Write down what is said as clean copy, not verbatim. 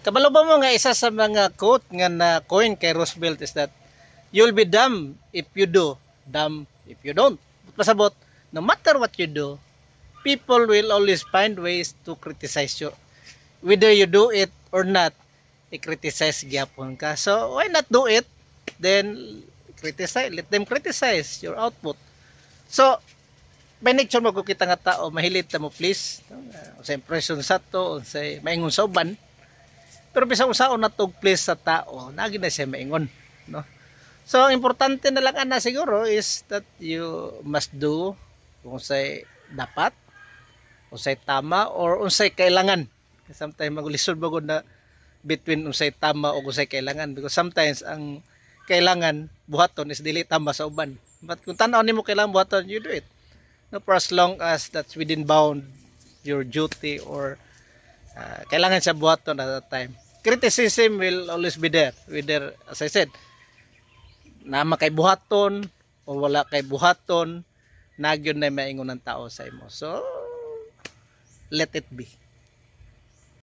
Kabalo ba mo nga isa sa mga quote nga na coin kay Roosevelt is that you'll be dumb if you do, dumb if you don't. Pasabot, no matter what you do, people will always find ways to criticize you. Whether you do it or not, i-criticize gyapon ka. So, why not do it? Then, criticize. Let them criticize your output. So, by nature mo kung kita nga tao, mahilit na mo please. Sa impression sa to, sa maingon sa uban. Pero bisang usaon na tog please sa tao, nagi na siya maingon. No? So, ang importante na lang ana siguro is that you must do kung sa'y dapat, kung sa'y tama, or kung sa'y kailangan. Sometimes magulisod ba na between kung sa'y tama o kung sa'y kailangan. Because sometimes ang kailangan buhaton is dili tama sa uban. But kung tanaw nimo kailangan buhaton, you do it. No, for as long as that's within bound your duty or kailangan siya buhaton at that time. Criticism will always be there. Whether, as I said, nama kay buhaton o wala kay buhaton, nagyon na maingon ng tao sa imo. So, let it be.